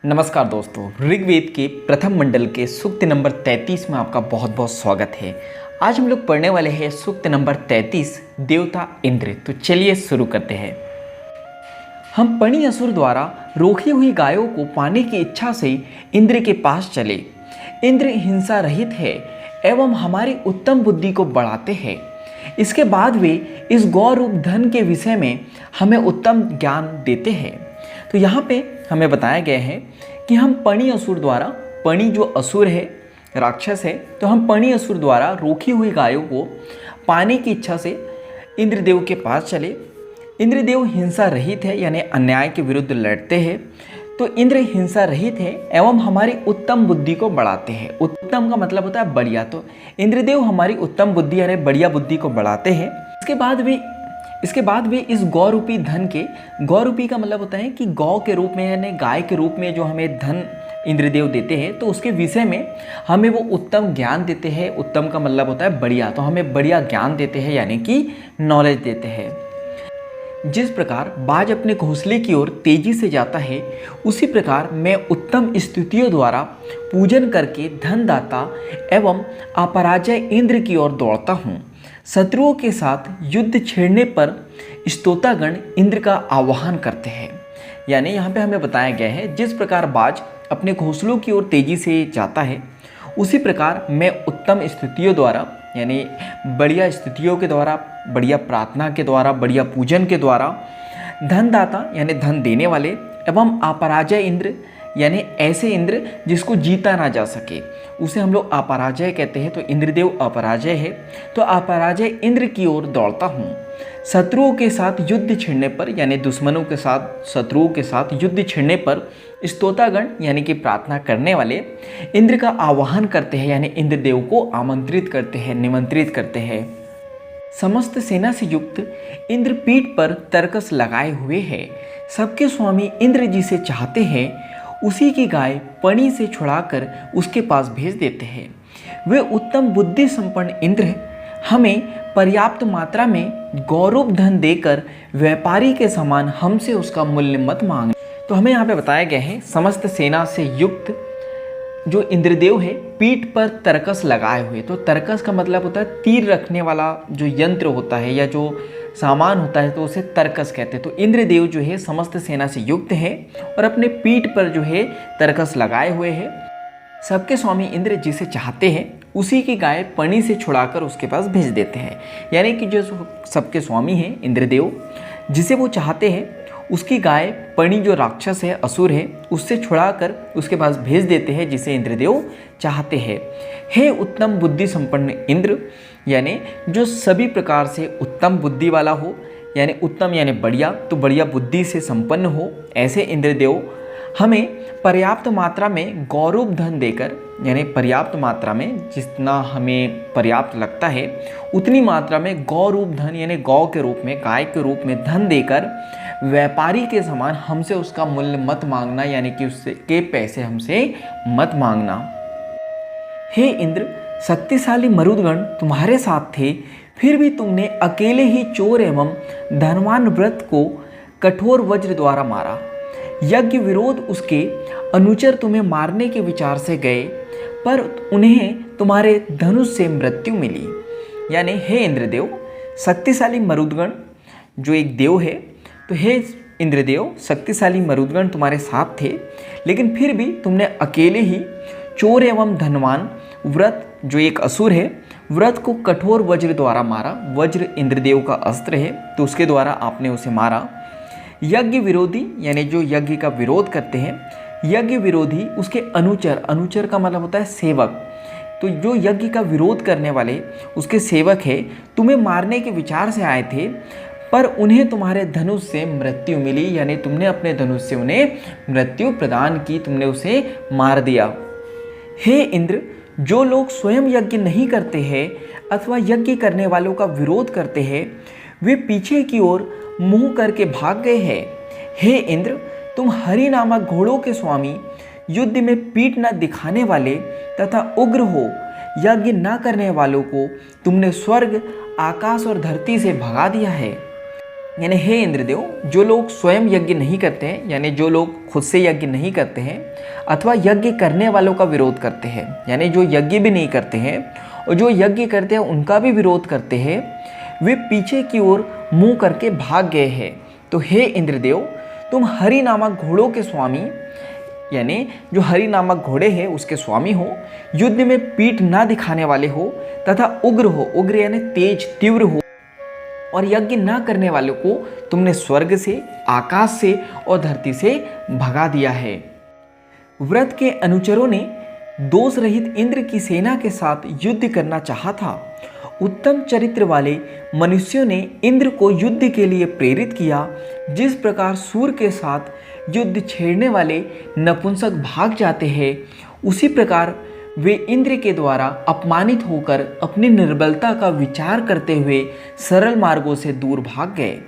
नमस्कार दोस्तों, ऋग्वेद के प्रथम मंडल के सूक्त नंबर 33 में आपका बहुत बहुत स्वागत है। आज हम लोग पढ़ने वाले हैं सूक्त नंबर 33 देवता इंद्र। तो चलिए शुरू करते हैं। हम पणि असुर द्वारा रोकी हुई गायों को पाने की इच्छा से इंद्र के पास चले। इंद्र हिंसा रहित है एवं हमारी उत्तम बुद्धि को बढ़ाते हैं। इसके बाद वे इस गौ रूप धन के विषय में हमें उत्तम ज्ञान देते हैं। तो यहाँ पे हमें बताया गया है कि हम पणि असुर द्वारा, पणि जो असुर है, राक्षस है, तो हम पणि असुर द्वारा रोकी हुई गायों को पाने की इच्छा से इंद्रदेव के पास चले। इंद्रदेव हिंसा रहित है, यानी अन्याय के विरुद्ध लड़ते हैं। तो इंद्र हिंसा रहित है एवं हमारी उत्तम बुद्धि को बढ़ाते हैं। उत्तम का मतलब होता है बढ़िया। तो इंद्रदेव हमारी उत्तम बुद्धि यानी बढ़िया बुद्धि को बढ़ाते हैं। इसके बाद वे इस गौ रूपी धन के, गौ रूपी का मतलब होता है कि गौ के रूप में यानी गाय के रूप में जो हमें धन इंद्रदेव देते हैं, तो उसके विषय में हमें वो उत्तम ज्ञान देते हैं। उत्तम का मतलब होता है बढ़िया, तो हमें बढ़िया ज्ञान देते हैं यानी कि नॉलेज देते हैं। जिस प्रकार बाज अपने घोंसले की ओर तेजी से जाता है, उसी प्रकार मैं उत्तम स्तुतियों द्वारा पूजन करके धनदाता एवं अपराजय इंद्र की ओर दौड़ता हूँ। शत्रुओं के साथ युद्ध छेड़ने पर स्तोतागण इंद्र का आह्वान करते हैं। यानी यहाँ पे हमें बताया गया है, जिस प्रकार बाज अपने घोंसलों की ओर तेजी से जाता है, उसी प्रकार मैं उत्तम स्तुतियों द्वारा यानी बढ़िया स्तुतियों के द्वारा, बढ़िया प्रार्थना के द्वारा, बढ़िया पूजन के द्वारा धनदाता यानी धन देने वाले एवं अपराजय इंद्र यानी ऐसे इंद्र जिसको जीता ना जा सके, उसे हम लोग अपराजय कहते हैं। तो इंद्रदेव अपराजय है, तो अपराजय इंद्र की ओर दौड़ता हूँ। शत्रुओं के साथ युद्ध छिड़ने पर यानी दुश्मनों के साथ, शत्रुओं के साथ युद्ध छिड़ने पर स्तोतागण यानी कि प्रार्थना करने वाले इंद्र का आह्वान करते हैं, यानी इंद्रदेव को आमंत्रित करते हैं, निमंत्रित करते हैं। समस्त सेना से युक्त इंद्र पीठ पर तरकस लगाए हुए है। सबके स्वामी इंद्र जिसे चाहते हैं, उसी की गाय पणि से छुड़ाकर उसके पास भेज देते हैं। वे उत्तम बुद्धि संपन्न इंद्र हमें पर्याप्त मात्रा में गौरव धन देकर व्यापारी के समान हमसे उसका मूल्य मत मांग। तो हमें यहाँ पे बताया गया है, समस्त सेना से युक्त जो इंद्रदेव है पीठ पर तरकस लगाए हुए। तो तरकस का मतलब होता है तीर रखने वाला जो यंत्र होता है या जो सामान होता है, तो उसे तरकस कहते हैं। तो इंद्रदेव जो है समस्त सेना से युक्त है और अपने पीठ पर जो है तरकस लगाए हुए हैं। सबके स्वामी इंद्र जिसे चाहते हैं, उसी की गाय पणि से छुड़ाकर उसके पास भेज देते हैं। यानी कि जो सबके स्वामी हैं इंद्रदेव, जिसे वो चाहते हैं, उसकी गाय पणि जो राक्षस है, असुर है, उससे छुड़ाकर उसके पास भेज देते हैं जिसे इंद्रदेव चाहते हैं। हे उत्तम बुद्धि संपन्न इंद्र, यानी जो सभी प्रकार से उत्तम बुद्धि वाला हो, यानी उत्तम यानी बढ़िया, तो बढ़िया बुद्धि से संपन्न हो, ऐसे इंद्रदेव हमें पर्याप्त मात्रा में गौरव धन देकर, यानी पर्याप्त मात्रा में जितना हमें पर्याप्त लगता है उतनी मात्रा में गौ रूप धन यानी गौ के रूप में, गाय के रूप में धन देकर व्यापारी के समान हमसे उसका मूल्य मत मांगना, यानी कि उससे के पैसे हमसे मत मांगना। हे इंद्र, शक्तिशाली मरुदगण तुम्हारे साथ थे, फिर भी तुमने अकेले ही चोर एवं धनवान व्रत को कठोर वज्र द्वारा मारा। यज्ञ विरोध उसके अनुचर तुम्हें मारने के विचार से गए, पर उन्हें तुम्हारे धनुष से मृत्यु मिली। यानी हे इंद्रदेव, शक्तिशाली मरुदगण जो एक देव है, तो हे इंद्रदेव, शक्तिशाली मरुदगण तुम्हारे साथ थे, लेकिन फिर भी तुमने अकेले ही चोर एवं धनवान व्रत जो एक असुर है, व्रत को कठोर वज्र द्वारा मारा। वज्र इंद्रदेव का अस्त्र है, तो उसके द्वारा आपने उसे मारा। यज्ञ विरोधी यानी जो यज्ञ का विरोध करते हैं, यज्ञ विरोधी उसके अनुचर, अनुचर का मतलब होता है सेवक, तो जो यज्ञ का विरोध करने वाले उसके सेवक है, तुम्हें मारने के विचार से आए थे, पर उन्हें तुम्हारे धनुष से मृत्यु मिली। यानी तुमने अपने धनुष से उन्हें मृत्यु प्रदान की, तुमने उसे मार दिया। हे इंद्र, जो लोग स्वयं यज्ञ नहीं करते हैं अथवा यज्ञ करने वालों का विरोध करते हैं, वे पीछे की ओर मुंह करके भाग गए हैं। हे इंद्र, तुम हरि नामक घोड़ों के स्वामी, युद्ध में पीठ न दिखाने वाले तथा उग्र हो, यज्ञ न करने वालों को तुमने स्वर्ग, आकाश और धरती से भगा दिया है। यानी हे इंद्रदेव, जो लोग स्वयं यज्ञ नहीं करते हैं, यानी जो लोग खुद से यज्ञ नहीं करते हैं अथवा यज्ञ करने वालों का विरोध करते हैं, यानी जो यज्ञ भी नहीं करते हैं और जो यज्ञ करते हैं उनका भी विरोध करते हैं, वे पीछे की ओर मुंह करके भाग गए हैं। तो हे इंद्रदेव, तुम हरि नामक घोड़ों के स्वामी, यानी जो हरि नामक घोड़े हैं उसके स्वामी हो, युद्ध में पीठ ना दिखाने वाले हो तथा उग्र हो, उग्र यानी तेज तीव्र हो, और यज्ञ ना करने वालों को तुमने स्वर्ग से, आकाश से और धरती से भगा दिया है। व्रत के अनुचरों ने दोष रहित इंद्र की सेना के साथ युद्ध करना चाहा था। उत्तम चरित्र वाले मनुष्यों ने इंद्र को युद्ध के लिए प्रेरित किया। जिस प्रकार सूर्य के साथ युद्ध छेड़ने वाले नपुंसक भाग जाते हैं, उसी प्रकार वे इंद्र के द्वारा अपमानित होकर अपनी निर्बलता का विचार करते हुए सरल मार्गों से दूर भाग गए।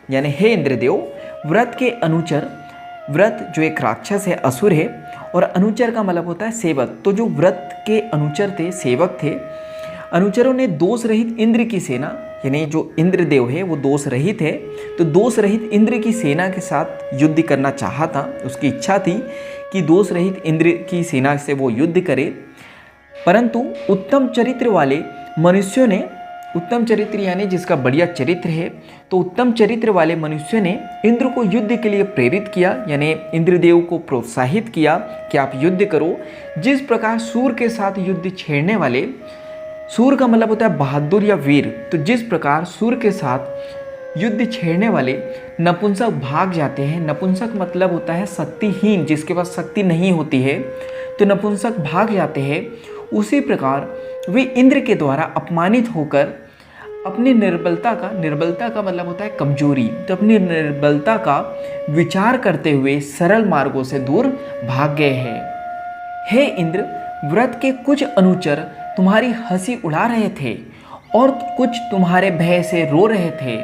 यानी हे इंद्रदेव, व्रत के अनुचर, व्रत जो एक राक्षस है, असुर है, और अनुचर का मतलब होता है सेवक। तो जो व्रत के अनुचर थे, सेवक थे, अनुचरों ने दोष रहित इंद्र की सेना, यानी जो इंद्रदेव है वो दोष रहित है, तो दोष रहित इंद्र की सेना के साथ युद्ध करना चाहा था। उसकी इच्छा थी कि दोष रहित इंद्र की सेना से वो युद्ध करे, परंतु उत्तम चरित्र वाले मनुष्यों ने, उत्तम चरित्र यानी जिसका बढ़िया चरित्र है, तो उत्तम चरित्र वाले मनुष्यों ने इंद्र को युद्ध के लिए प्रेरित किया, यानी इंद्रदेव को प्रोत्साहित किया कि आप युद्ध करो। जिस प्रकार सूर्य के साथ युद्ध छेड़ने वाले, सूर्य का मतलब होता है बहादुर या वीर, तो जिस प्रकार सूर्य के साथ युद्ध छेड़ने वाले नपुंसक भाग जाते हैं, नपुंसक मतलब होता है शक्तिहीन, जिसके पास शक्ति नहीं होती है, तो नपुंसक भाग जाते हैं, उसी प्रकार वे इंद्र के द्वारा अपमानित होकर अपनी निर्बलता का मतलब होता है कमजोरी, तो अपनी निर्बलता का विचार करते हुए सरल मार्गों से दूर भाग गए हैं। हे इंद्र, व्रत के कुछ अनुचर तुम्हारी हंसी उड़ा रहे थे और कुछ तुम्हारे भय से रो रहे थे।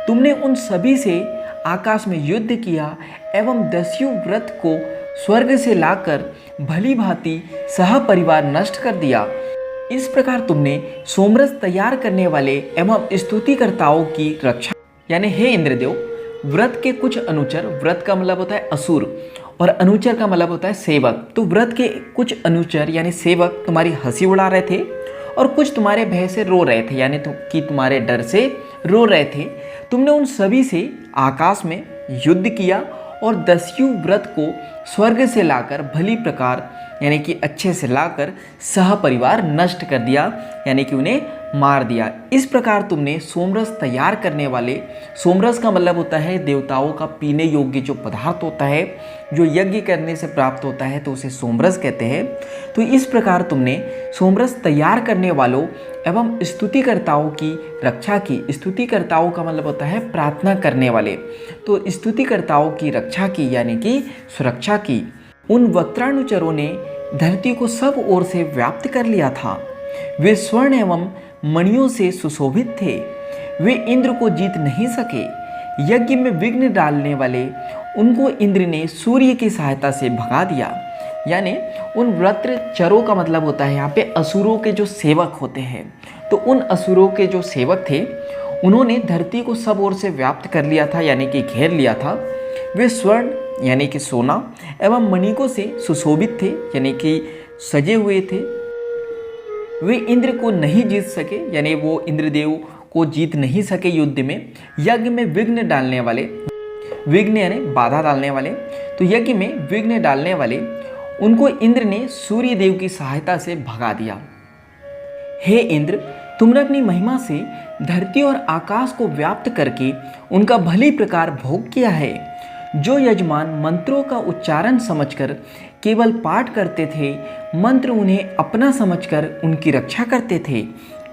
तुमने उन सभी से आकाश में युद्ध किया एवं दस्यु व्रत को स्वर्ग से लाकर भली भांति सह परिवार नष्ट कर दिया। इस प्रकार तुमने सोमरस तैयार करने वाले एवं स्तुतिकर्ताओं की रक्षा, यानी हे इंद्रदेव, व्रत के कुछ अनुचर, व्रत का मतलब होता है असुर और अनुचर का मतलब होता है सेवक, तो व्रत के कुछ अनुचर यानी सेवक तुम्हारी हंसी उड़ा रहे थे और कुछ तुम्हारे भय से रो रहे थे, यानी कि तुम्हारे डर से रो रहे थे। तुमने उन सभी से आकाश में युद्ध किया और दस्यु व्रत को स्वर्ग से लाकर भली प्रकार, यानी कि अच्छे से लाकर सह परिवार नष्ट कर दिया, यानी कि उन्हें मार दिया। इस प्रकार तुमने सोमरस तैयार करने वाले, सोमरस का मतलब होता है देवताओं का पीने योग्य जो पदार्थ होता है, जो यज्ञ करने से प्राप्त होता है, तो उसे सोमरस कहते हैं। तो इस प्रकार तुमने सोमरस तैयार करने वालों एवं स्तुतिकर्ताओं की रक्षा की। स्तुतिकर्ताओं का मतलब होता है प्रार्थना करने वाले, तो स्तुतिकर्ताओं की रक्षा की, यानी कि सुरक्षा की। उन वक्त्रानुचरों ने धरती को सब ओर से व्याप्त कर लिया था। वे स्वर्ण एवं मणियों से सुशोभित थे। वे इंद्र को जीत नहीं सके। यज्ञ में विघ्न डालने वाले उनको इंद्र ने सूर्य की सहायता से भगा दिया। यानी उन व्रतचरों का मतलब होता है यहाँ पे असुरों के जो सेवक होते हैं, तो उन असुरों के जो सेवक थे उन्होंने धरती को सब ओर से व्याप्त कर लिया था, यानी कि घेर लिया था। वे स्वर्ण यानी कि सोना एवं मणिकों से सुशोभित थे, यानी कि सजे हुए थे। वे इंद्र को नहीं जीत सके, यानी वो इंद्रदेव को जीत नहीं सके युद्ध में। यज्ञ में विघ्न डालने वाले, विघ्न यानी बाधा डालने वाले, तो यज्ञ में विघ्न डालने वाले उनको इंद्र ने सूर्य देव की सहायता से भगा दिया। हे इंद्र, तुमने अपनी महिमा से धरती और आकाश को व्याप्त करके उनका भली प्रकार भोग किया है। जो यजमान मंत्रों का उच्चारण समझकर केवल पाठ करते थे, मंत्र उन्हें अपना समझकर उनकी रक्षा करते थे,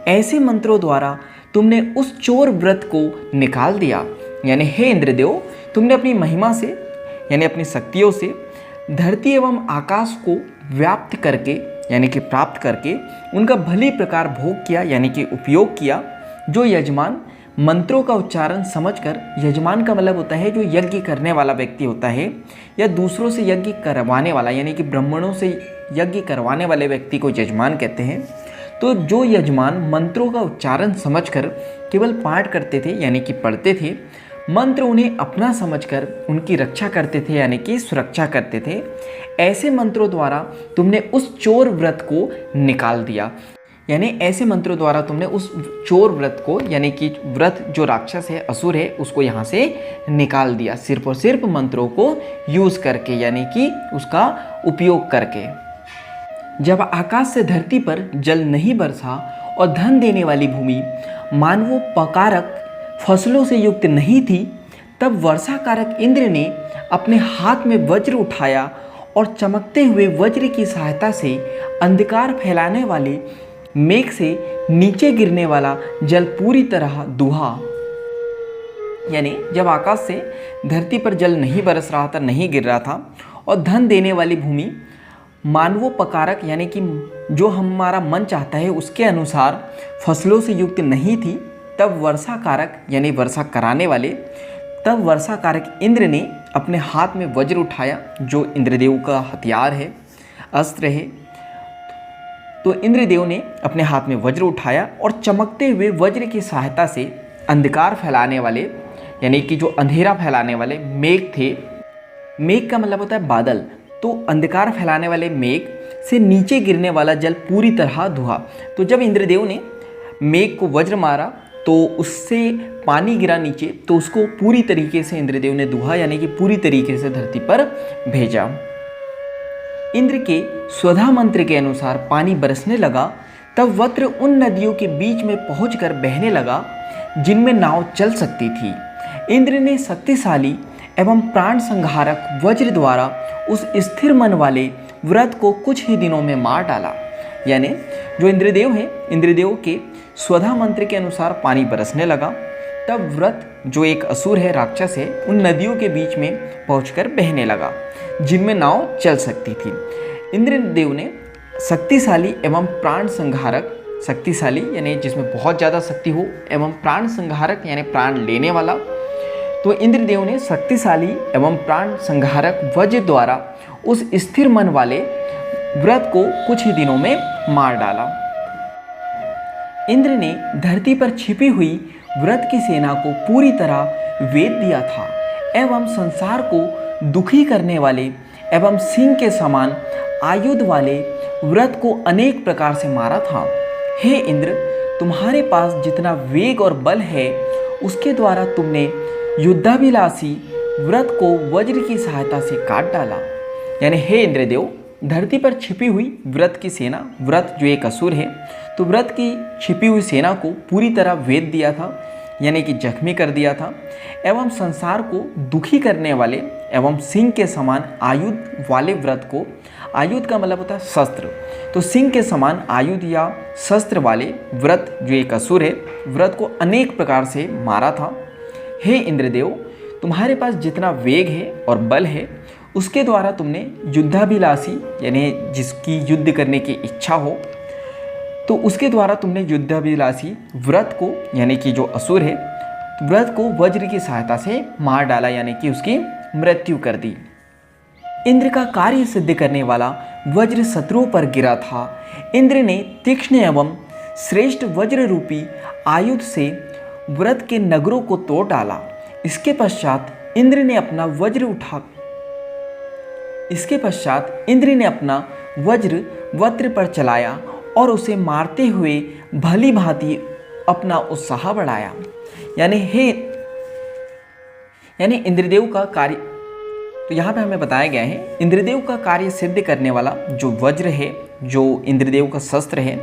ऐसे मंत्रों द्वारा तुमने उस चोर व्रत को निकाल दिया। यानी हे इंद्रदेव, तुमने अपनी महिमा से यानी अपनी शक्तियों से धरती एवं आकाश को व्याप्त करके, यानी कि प्राप्त करके उनका भली प्रकार भोग किया, यानी कि उपयोग किया। जो यजमान मंत्रों का उच्चारण समझकर, यजमान का मतलब होता है जो यज्ञ करने वाला व्यक्ति होता है या दूसरों से यज्ञ करवाने वाला, यानी कि ब्राह्मणों से यज्ञ करवाने वाले व्यक्ति को यजमान कहते हैं। तो जो यजमान मंत्रों का उच्चारण समझकर केवल पाठ करते थे, यानी कि पढ़ते थे, मंत्र उन्हें अपना समझकर उनकी रक्षा करते थे, यानी कि सुरक्षा करते थे। ऐसे मंत्रों द्वारा तुमने उस चोर व्रत को निकाल दिया, यानी ऐसे मंत्रों द्वारा तुमने उस चोर व्रत को, यानी कि व्रत जो राक्षस है, असुर है, उसको यहाँ से निकाल दिया, सिर्फ और सिर्फ मंत्रों को यूज़ करके, यानी कि उसका उपयोग करके। जब आकाश से धरती पर जल नहीं बरसा और धन देने वाली भूमि मानवोपकारक फसलों से युक्त नहीं थी, तब वर्षाकारक इंद्र ने अपने हाथ में वज्र उठाया और चमकते हुए वज्र की सहायता से अंधकार फैलाने वाले मेघ से नीचे गिरने वाला जल पूरी तरह दुहा। यानी जब आकाश से धरती पर जल नहीं बरस रहा था, नहीं गिर रहा था, और धन देने वाली भूमि मानवोपकारक, यानी कि जो हमारा मन चाहता है उसके अनुसार फसलों से युक्त नहीं थी, तब वर्षाकारक, यानी वर्षा कराने वाले, तब वर्षाकारक इंद्र ने अपने हाथ में वज्र उठाया, जो इंद्रदेव का हथियार है, अस्त्र है। तो इंद्रदेव ने अपने हाथ में वज्र उठाया और चमकते हुए वज्र की सहायता से अंधकार फैलाने वाले, यानी कि जो अंधेरा फैलाने वाले मेघ थे, मेघ का मतलब होता है बादल, तो अंधकार फैलाने वाले मेघ से नीचे गिरने वाला जल पूरी तरह धुआ। तो जब इंद्रदेव ने मेघ को वज्र मारा तो उससे पानी गिरा नीचे, तो उसको पूरी तरीके से इंद्रदेव ने दुहा, यानी कि पूरी तरीके से धरती पर भेजा। इंद्र के स्वधा मंत्र के अनुसार पानी बरसने लगा, तब वज्र उन नदियों के बीच में पहुंचकर बहने लगा जिनमें नाव चल सकती थी। इंद्र ने शक्तिशाली एवं प्राण संहारक वज्र द्वारा उस स्थिर मन वाले व्रत को कुछ ही दिनों में मार डाला। यानी जो इंद्रदेव हैं, इंद्रदेव के स्वधा मंत्र के अनुसार पानी बरसने लगा, तब व्रत जो एक असुर है, राक्षस है, उन नदियों के बीच में पहुंचकर बहने लगा जिनमें नाव चल सकती थी। इंद्रदेव ने शक्तिशाली एवं प्राण संहारक, शक्तिशाली यानी जिसमें बहुत ज़्यादा शक्ति हो, एवं प्राण संहारक यानी प्राण लेने वाला, तो इंद्रदेव ने शक्तिशाली एवं प्राण संहारक वज्र द्वारा उस स्थिर मन वाले व्रत को कुछ ही दिनों में मार डाला। इंद्र ने धरती पर छिपी हुई व्रत की सेना को पूरी तरह वेध दिया था एवं संसार को दुखी करने वाले एवं सिंह के समान आयुध वाले व्रत को अनेक प्रकार से मारा था। हे इंद्र, तुम्हारे पास जितना वेग और बल है उसके द्वारा तुमने युद्धाभिलाषी व्रत को वज्र की सहायता से काट डाला। यानी हे इंद्रदेव, धरती पर छिपी हुई व्रत की सेना, व्रत जो एक असुर है, तो व्रत की छिपी हुई सेना को पूरी तरह वेध दिया था, यानी कि जख्मी कर दिया था, एवं संसार को दुखी करने वाले एवं सिंह के समान आयुध वाले व्रत को, आयुध का मतलब होता है शस्त्र, तो सिंह के समान आयुध या शस्त्र वाले व्रत जो एक असुर है, व्रत को अनेक प्रकार से मारा था। हे इंद्रदेव, तुम्हारे पास जितना वेग है और बल है उसके द्वारा तुमने युद्धाभिलाषी यानी जिसकी युद्ध करने की इच्छा हो, तो उसके द्वारा तुमने युद्धाभिलाषी व्रत को, यानी कि जो असुर है, व्रत को वज्र की सहायता से मार डाला, यानी कि उसकी मृत्यु कर दी। इंद्र का कार्य सिद्ध करने वाला वज्र शत्रुओं पर गिरा था। इंद्र ने तीक्ष्ण एवं श्रेष्ठ वज्र रूपी आयुध से व्रत के नगरों को तोड़ डाला। इसके पश्चात इंद्र ने अपना वज्र वज्र पर चलाया और उसे मारते हुए भली भांति अपना उत्साह बढ़ाया। यानी इंद्रदेव का कार्य, तो यहाँ पे हमें बताया गया है इंद्रदेव का कार्य सिद्ध करने वाला जो वज्र है, जो इंद्रदेव का शस्त्र है,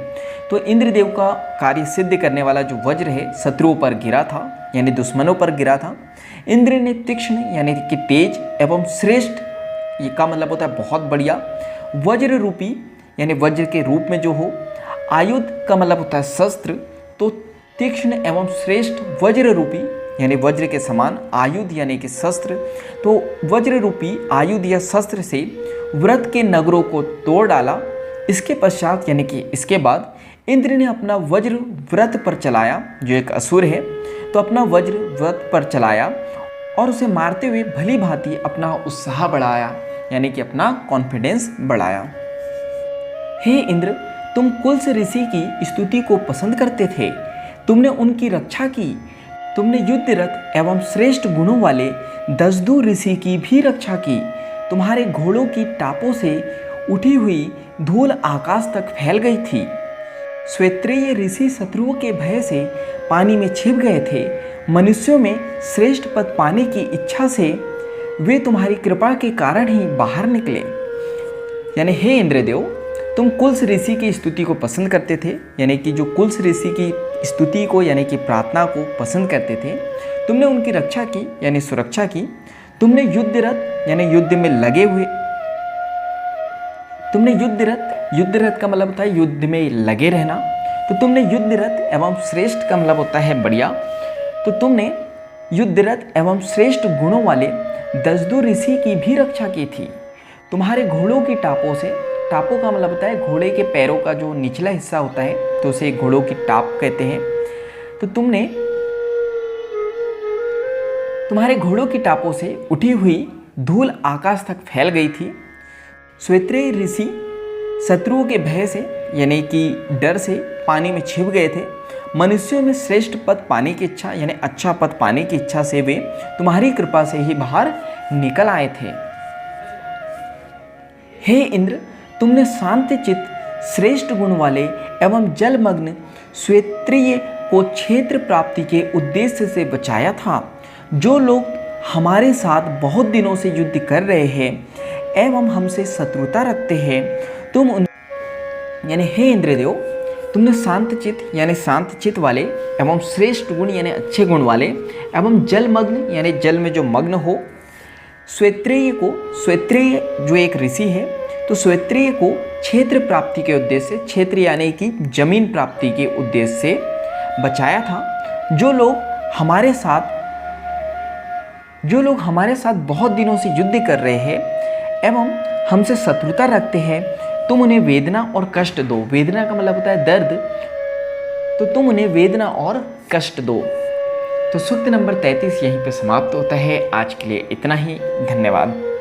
तो इंद्रदेव का कार्य सिद्ध करने वाला जो वज्र है शत्रुओं पर गिरा था, यानी दुश्मनों पर गिरा था। इंद्र ने तीक्ष्ण यानी कि तेज एवं श्रेष्ठ, ये का मतलब होता है बहुत बढ़िया, वज्र रूपी यानी वज्र के रूप में जो हो, आयुध का मतलब होता है शस्त्र, तो तीक्ष्ण एवं श्रेष्ठ वज्र रूपी यानी वज्र के समान आयुध यानी कि शस्त्र, तो वज्र रूपी आयुध या शस्त्र से व्रत के नगरों को तोड़ डाला। इसके पश्चात यानी कि इसके बाद इंद्र ने अपना वज्र व्रत पर चलाया, जो एक असुर है, तो अपना वज्र व्रत पर चलाया और उसे मारते हुए भली भांति अपना उत्साह बढ़ाया, यानी कि अपना कॉन्फिडेंस बढ़ाया। हे इंद्र, तुम कुल्स ऋषि की स्तुति को पसंद करते थे, तुमने उनकी रक्षा की तुमने युद्धरत एवं श्रेष्ठ गुणों वाले दसदू ऋषि की भी रक्षा की। तुम्हारे घोड़ों की टापों से उठी हुई धूल आकाश तक फैल गई थी। श्वेत्रीय ऋषि शत्रुओं के भय से पानी में छिप गए थे। मनुष्यों में श्रेष्ठ पद पाने की इच्छा से वे तुम्हारी कृपा के कारण ही बाहर निकले। यानी हे इंद्रदेव, तुम कुल्स ऋषि की स्तुति को पसंद करते थे, यानी कि जो कुल्स ऋषि की स्तुति को यानी कि प्रार्थना को पसंद करते थे। तुमने उनकी रक्षा की यानी सुरक्षा की। तुमने युद्धरत यानी युद्ध में लगे हुए, तुमने युद्धरत का मतलब होता है युद्ध में लगे रहना। तो तुमने युद्धरत एवं श्रेष्ठ का मतलब होता है बढ़िया। तो तुमने युद्धरत एवं श्रेष्ठ गुणों वाले दसदू ऋषि की भी रक्षा की थी। तुम्हारे घोड़ों की टापों से, टापों का मतलब होता है घोड़े के पैरों का जो निचला हिस्सा होता है, तो उसे घोड़ों की टाप कहते हैं। तो तुम्हारे घोड़ों की टापों से उठी हुई धूल आकाश तक फैल गई थी। श्वेत्रीय ऋषि शत्रुओं के भय से यानी कि डर से पानी में छिप गए थे। मनुष्यों में श्रेष्ठ पद पाने की इच्छा यानी अच्छा पद पाने की इच्छा से वे तुम्हारी कृपा से ही बाहर निकल आए थे। हे इंद्र, तुमने शांत चित्त श्रेष्ठ गुण वाले एवं जलमग्न श्वेत्रीय को क्षेत्र प्राप्ति के उद्देश्य से बचाया था। जो लोग हमारे साथ बहुत दिनों से युद्ध कर रहे हैं एवं हमसे शत्रुता रखते हैं, तुम उन यानी हे इंद्रदेव, तुमने शांत चित्त वाले एवं श्रेष्ठ गुण यानी अच्छे गुण वाले एवं जलमग्न यानी जल में जो मग्न हो श्वेत्रीय जो एक ऋषि है, तो श्वेत्रीय को क्षेत्र प्राप्ति के उद्देश्य से, क्षेत्र यानी कि जमीन प्राप्ति के उद्देश्य से बचाया था। जो लोग हमारे साथ बहुत दिनों से युद्ध कर रहे हैं एवं हमसे शत्रुता रखते हैं, तुम उन्हें वेदना और कष्ट दो। वेदना का मतलब होता है दर्द, तो तुम उन्हें वेदना और कष्ट दो। तो सूक्त नंबर 33 यहीं पे समाप्त होता है। आज के लिए इतना ही। धन्यवाद।